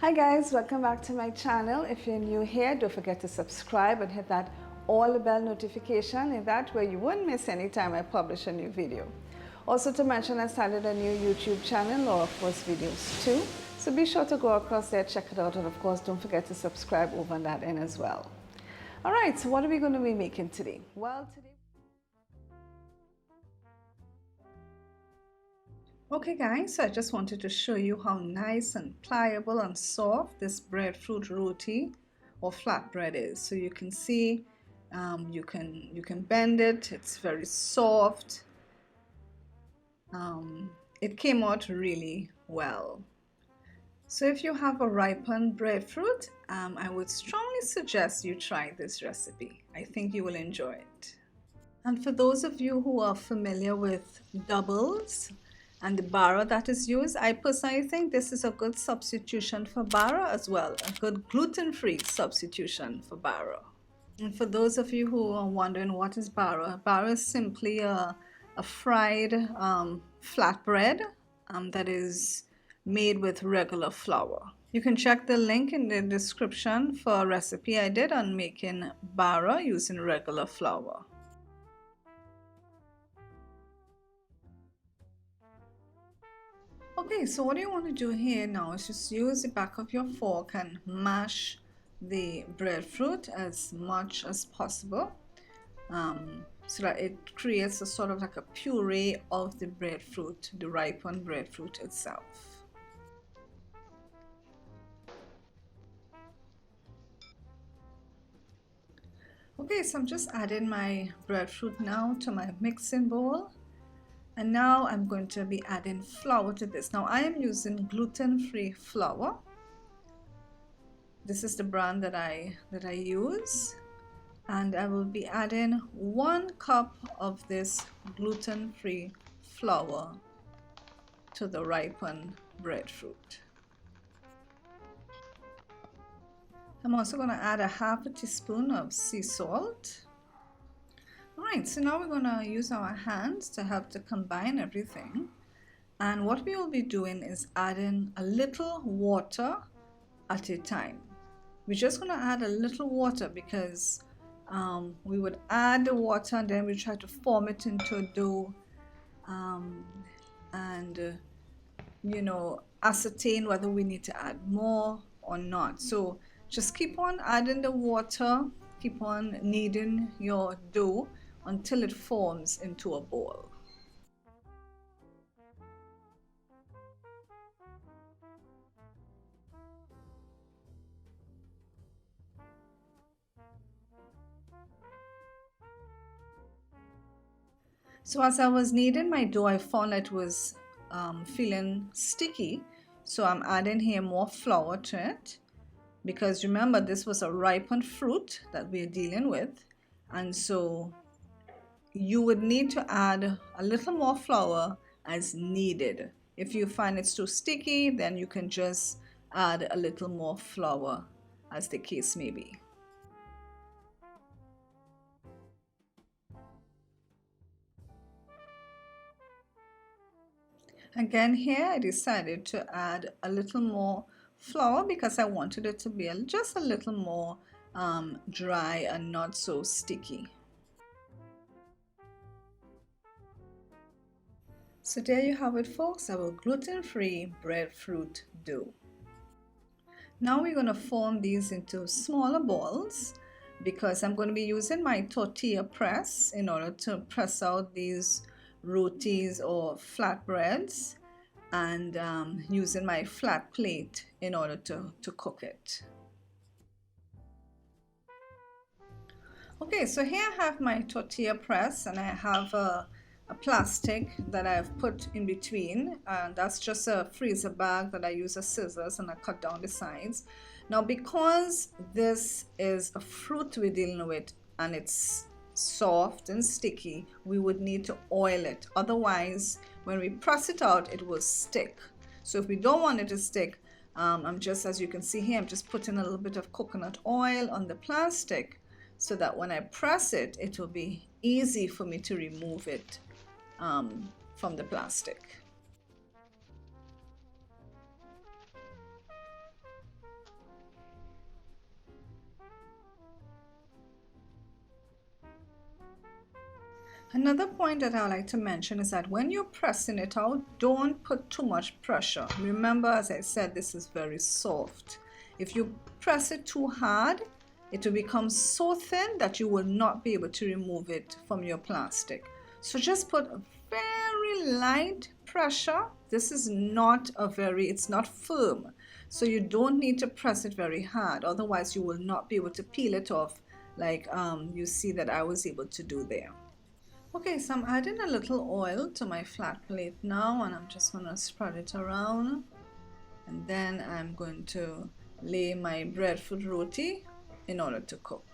Hi guys, welcome back to my channel. If you're new here, don't forget to subscribe and hit that all bell notification, and that way you won't miss any time I publish a new video. Also to mention, I started a new YouTube channel, laurafordesvideos too. So be sure to go across there, check it out, and of course don't forget to subscribe over on that end as well. Alright, so what are we going to be making today? Well, today Okay guys, so I just wanted to show you how nice and pliable and soft this breadfruit roti or flatbread is. So you can see you can bend it, it's very soft. It came out really well. So if you have a ripened breadfruit, I would strongly suggest you try this recipe. I think you will enjoy it. And for those of you who are familiar with doubles and the bara that is used, I personally think this is a good substitution for bara as well, a good gluten-free substitution for bara. And for those of you who are wondering what is bara, bara is simply a fried flatbread that is made with regular flour. You can check the link in the description for a recipe I did on making bara using regular flour. Okay, so what you want to do here now is just use the back of your fork and mash the breadfruit as much as possible so that it creates a sort of like a puree of the breadfruit, the ripened breadfruit itself. Okay, so I'm just adding my breadfruit now to my mixing bowl. And now I'm going to be adding flour to this. Now I am using gluten-free flour. This is the brand that I use. And I will be adding 1 cup of this gluten-free flour to the ripened breadfruit. I'm also going to add a half a teaspoon of sea salt. Alright, so now we're going to use our hands to help to combine everything. And what we will be doing is adding a little water at a time. We're just going to add a little water because we would add the water and then we try to form it into a dough you know, ascertain whether we need to add more or not. So just keep on adding the water, keep on kneading your dough until it forms into a ball. So as I was kneading my dough, I found it was feeling sticky. So I'm adding here more flour to it because remember this was a ripened fruit that we're dealing with, and so you would need to add a little more flour as needed. If you find it's too sticky, then you can just add a little more flour as the case may be. Again here I decided to add a little more flour because I wanted it to be just a little more dry and not so sticky. So there you have it folks, our gluten-free breadfruit dough. Now we're going to form these into smaller balls because I'm going to be using my tortilla press in order to press out these rotis or flatbreads, and using my flat plate in order to cook it. Okay, so here I have my tortilla press and I have a plastic that I've put in between, and that's just a freezer bag that I use as scissors and I cut down the sides. Now because this is a fruit we're dealing with and it's soft and sticky, we would need to oil it, otherwise when we press it out it will stick. So if we don't want it to stick, I'm just, as you can see here, I'm just putting a little bit of coconut oil on the plastic so that when I press it, it will be easy for me to remove it from the plastic. Another point that I like to mention is that when you're pressing it out, don't put too much pressure. Remember, as I said, this is very soft. If you press it too hard, it will become so thin that you will not be able to remove it from your plastic. So just put very light pressure. This is not it's not firm. So you don't need to press it very hard. Otherwise, you will not be able to peel it off like you see that I was able to do there. Okay, so I'm adding a little oil to my flat plate now, and I'm just going to spread it around, and then I'm going to lay my breadfruit roti in order to cook.